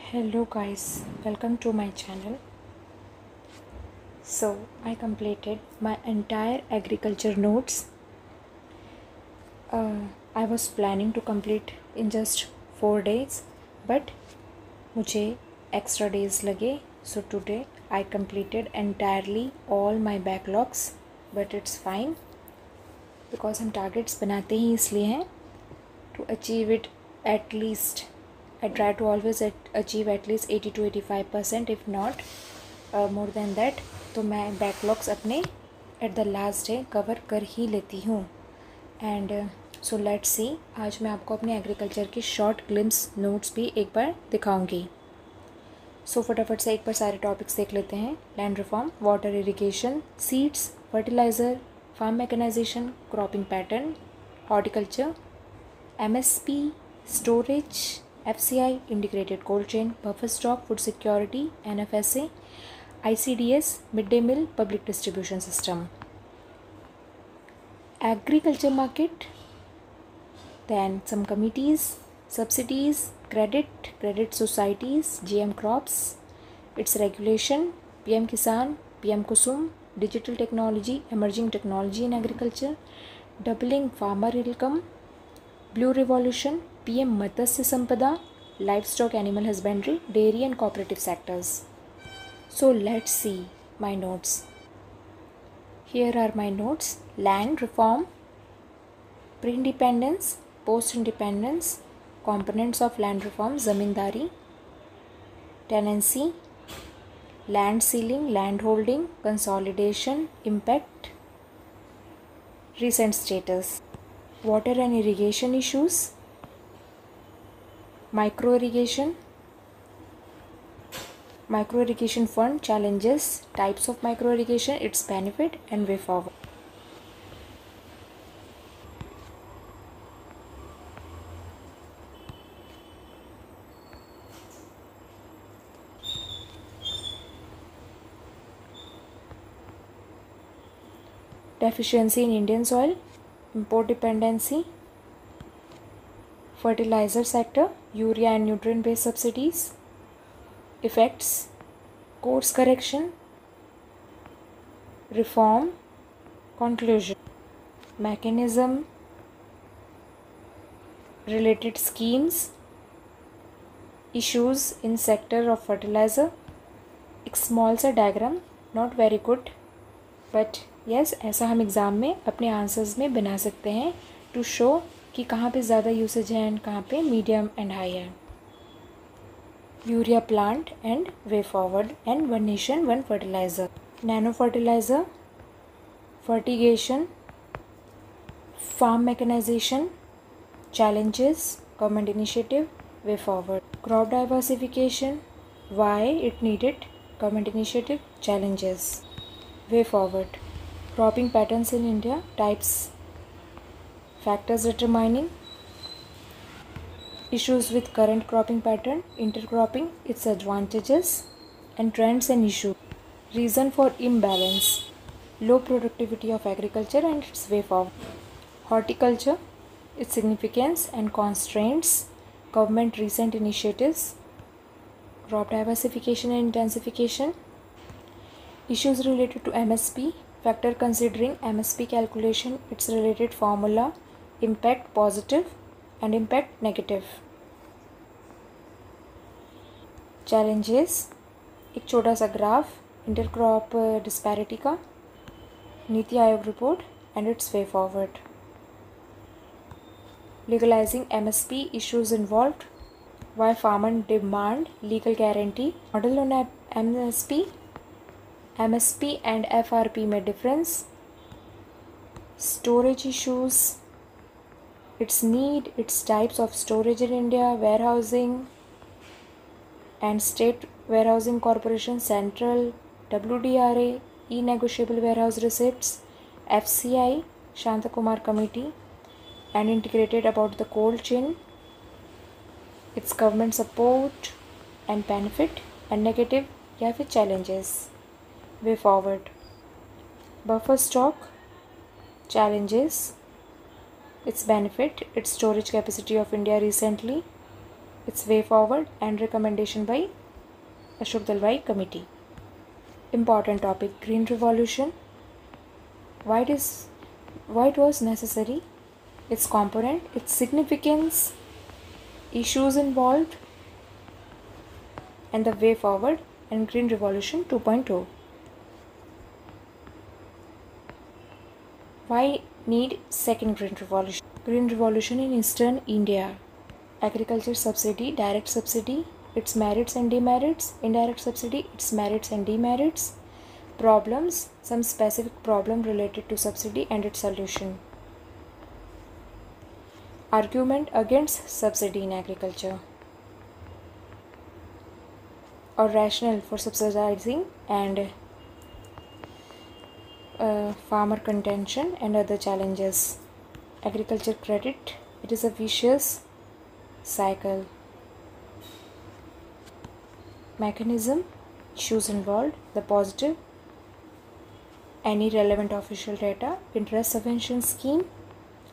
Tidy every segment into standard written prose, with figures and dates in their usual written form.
Hello guys, welcome to my channel. So I completed my entire agriculture notes. I was planning to complete in just 4 days, but मुझे extra days लगे. So today I completed entirely all my backlogs, but it's fine because हम targets बनाते ही इसलिए हैं to achieve it at least. I try to always achieve at least 80 to 85%, if not more than that. तो मैं backlogs अपने at the last day cover कर ही लेती हूँ. And so let's see, आज मैं आपको अपने एग्रीकल्चर की शॉर्ट ग्लिम्स नोट्स भी एक बार दिखाऊंगी. सो फटाफट से एक बार सारे टॉपिक्स देख लेते हैं. Land reform, water irrigation, seeds, fertiliser, farm mechanisation, cropping pattern, horticulture, MSP, storage, FCI, integrated cold chain, buffer stock, food security, NFSA, ICDS, mid day meal, public distribution system, agriculture market, then some committees, subsidies, credit societies, GM crops, its regulation, PM Kisan, PM Kusum, digital technology, emerging technology in agriculture, doubling farmer income, blue revolution, PM Matsya Sampada, livestock animal husbandry, dairy and cooperative sectors. So let's see my notes. Here are my notes. Land reform, pre-independence, post-independence, components of land reform, zamindari, tenancy, land ceiling, land holding, consolidation, impact, recent status, water and irrigation issues, micro irrigation fund, challenges, types of micro irrigation, its benefit and way forward. Deficiency in Indian soil, import dependency, fertilizer sector, urea and nutrient based subsidies, effects, course correction, reform, conclusion, mechanism, related schemes, issues in sector of fertilizer. एक small सा diagram, not very good, but yes, ऐसा हम exam में अपने answers में बना सकते हैं टू शो कि कहाँ पे ज़्यादा यूसेज है एंड कहाँ पे मीडियम एंड हाई है. Urea plant and way forward and one nation one fertiliser, nano fertiliser, fertigation, farm mechanisation, challenges, government initiative, way forward. Crop diversification, why it needed, government initiative, challenges, way forward. Cropping patterns in India, types, factors determining, issues with current cropping pattern, intercropping, its advantages and trends and issues. Reason for imbalance, low productivity of agriculture and its way forward. Horticulture, its significance and constraints, government recent initiatives, crop diversification and intensification, issues related to MSP, factor considering MSP calculation, its related formula, impact positive and impact negative. Challenges, एक छोटा सा graph intercrop disparity का, NITI Aayog report and its way forward. Legalizing MSP, issues involved, why farmer demand legal guarantee, model on MSP and FRP में difference, storage issues, its need, its types of storage in India, warehousing and state warehousing corporation, central, WDRA, e-negotiable warehouse receipts, FCI, Shanta Kumar committee, and integrated about the cold chain, its government support and benefit and negative या फिर challenges, way forward. Buffer stock, challenges, its benefit, its storage capacity of India recently, its way forward and recommendation by Ashok Dalwai Committee. Important topic: Green Revolution. Why it was necessary, its component, its significance, issues involved, and the way forward, and Green Revolution 2.0. Why need second Green Revolution? Green Revolution in Eastern India. Agriculture subsidy, direct subsidy, its merits and demerits. Indirect subsidy, its merits and demerits. Problems, some specific problem related to subsidy and its solution. Argument against subsidy in agriculture, or rationale for subsidizing, and farmer contention and other challenges. Agriculture credit, it is a vicious cycle. Mechanism, issues involved, the positive, any relevant official data, interest subvention scheme,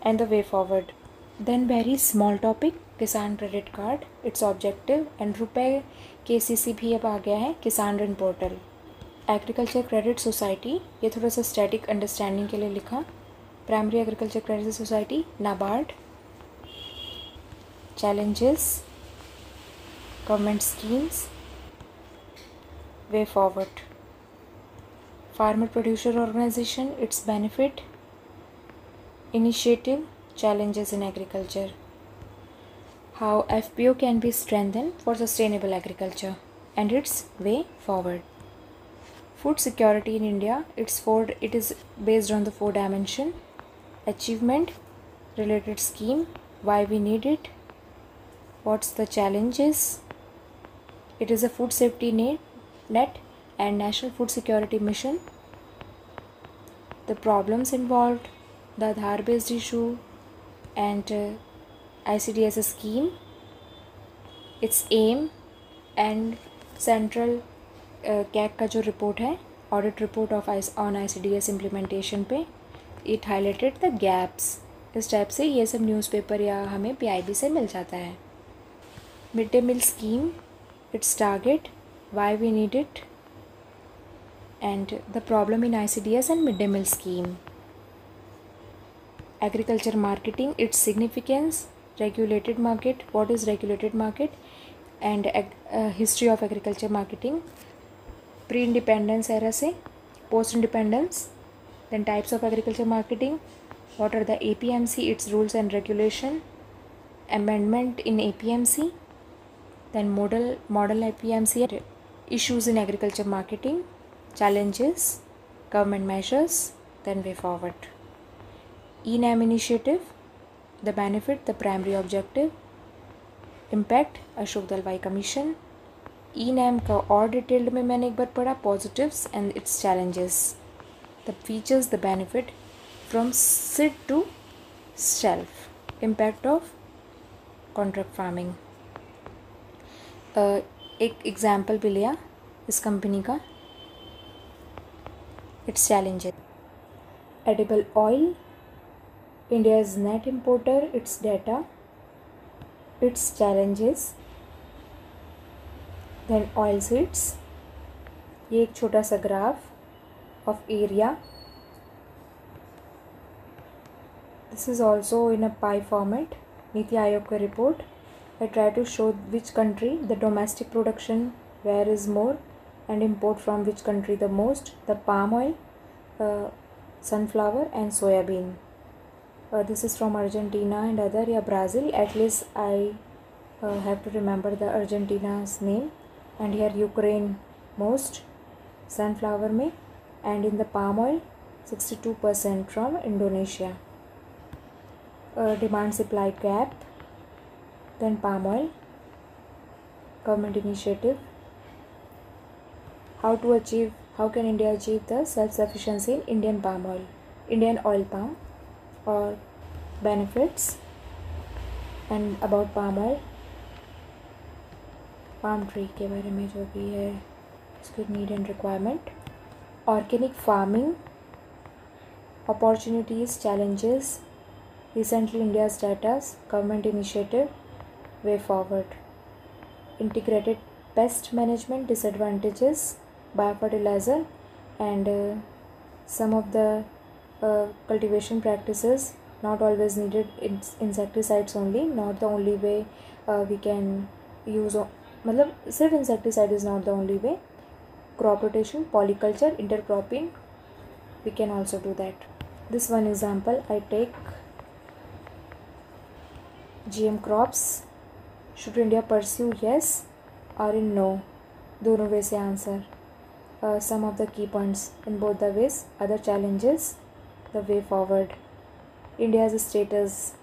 and the way forward. Then very small topic, किसान credit card, it's objective and रुपए KCC भी अब आ गया है, किसान ऋण portal. Agriculture credit society, ये थोड़ा सा स्टैटिक अंडरस्टैंडिंग के लिए लिखा. Primary agriculture credit society, NABARD. Challenges, government schemes, way forward. Farmer producer organisation, its benefit, initiative, challenges in agriculture. How FPO can be strengthened for sustainable agriculture and its way forward. Food security in India, it is based on the 4 dimension. Achievement, related scheme, why we need it, what's the challenges. It is a food safety net and national food security mission. The problems involved, the Aadhaar based issue, and ICDS scheme, its aim, and central CAC का जो report है, audit report on ICDS implementation पे, it highlighted the gaps. इस type से ये सब newspaper या हमें PIB से मिल जाता है. Mid day meal scheme, its target, why we need it, and the problem in ICDS and mid day meal scheme. Agriculture marketing, its significance, regulated market, what is regulated market, and history of agriculture marketing, pre-independence era se post independence. Then types of agriculture marketing, what are the APMC, its rules and regulation, amendment in APMC, then model APMC, issues in agriculture marketing, challenges, government measures, then way forward. ENAM initiative, the benefit, the primary objective, impact, Ashok Dalwai Commission. ENAM का और detailed में मैंने एक बार पढ़ा, positives and its challenges, the features, the benefit from seed to shelf, impact of contract farming. एक example भी लिया इस कंपनी का. its challenges, edible oil, India's net importer, its data, its challenges. Then oilseeds, ये एक छोटा सा graph of area. This is also in a pie format. NITI Aayog का report. I try to show which country the domestic production where is more and import from which country the most. The palm oil, sunflower and soybean. This is from Argentina and other, yeah, Brazil. At least I have to remember the Argentina's name. And here Ukraine most, sunflower में, and in the palm oil 62% from Indonesia. Demand supply gap, then palm oil, government initiative. How can India achieve the self-sufficiency in Indian oil palm, or benefits, and about palm oil, palm tree के बारे में जो भी है उसके need and requirement. Organic farming, opportunities, challenges, recently India's data, government initiative, way forward. integrated pest management, disadvantages, biofertilizer, and some of the cultivation practices. Not always needed insecticides only, not the only way we can use मतलब सिर्फ insecticide is not the only way. Crop rotation, polyculture, intercropping, we can also do that. This one example I take. GM crops, should India pursue yes or in no? दोनों way से answer. Some of the key points in both the ways. Other challenges, the way forward. India's status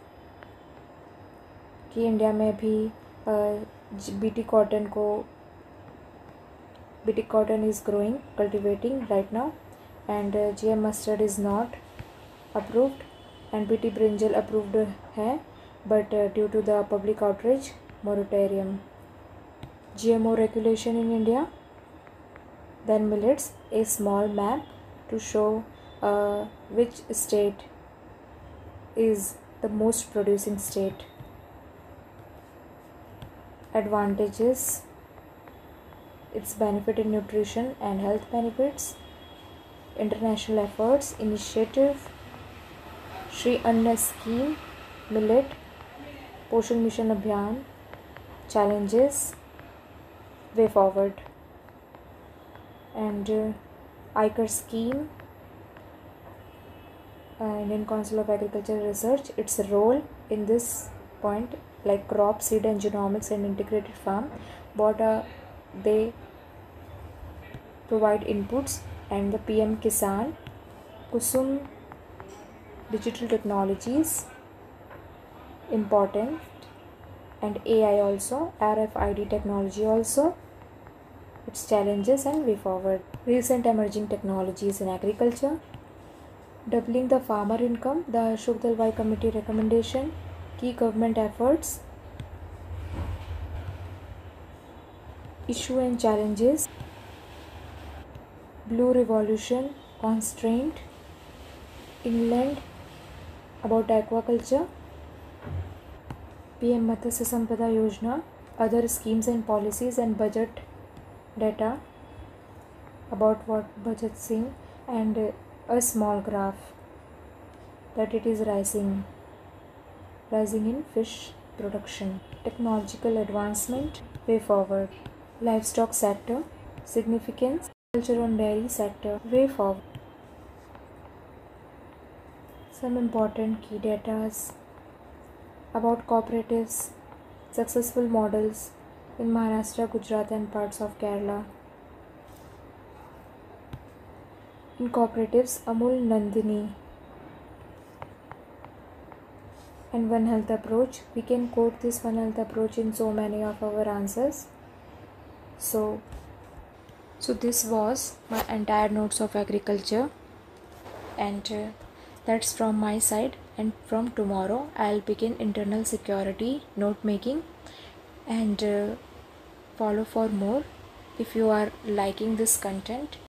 कि India में भी BT cotton is growing, cultivating right now, and GM mustard is not approved, and BT brinjal approved है, but due to the public outrage, moratorium. GMO regulation in India. Then millets, a small map to show which state is the most producing state. Advantages, its benefit in nutrition and health benefits. International efforts, initiative, Shri Anna scheme, millet, Poshan Mission Abhiyan, challenges, way forward. And ICAR scheme, Indian Council of Agricultural Research, its role in this point, like crop, seed and genomics and integrated farm, what they provide inputs, and the PM Kisan, Kusum digital technologies, important, and AI also, RFID technology also, its challenges and way forward. Recent emerging technologies in agriculture, doubling the farmer income, the Ashok Dalwai Committee recommendation, key government efforts, issue and challenges, Blue Revolution, constraint, England about aquaculture, PM Matsya Sampada Yojana, other schemes and policies, and budget data about what budget seeing, and a small graph that it is rising in fish production. Technological advancement, way forward. Livestock sector, significance. Agriculture and dairy sector, way forward. Some important key data about cooperatives, successful models in Maharashtra, Gujarat and parts of Kerala. In cooperatives, Amul, Nandini, and One Health approach. We can quote this One Health approach in so many of our answers. So this was my entire notes of agriculture, and that's from my side. And from tomorrow I'll begin internal security note making, and follow for more. If you are liking this content,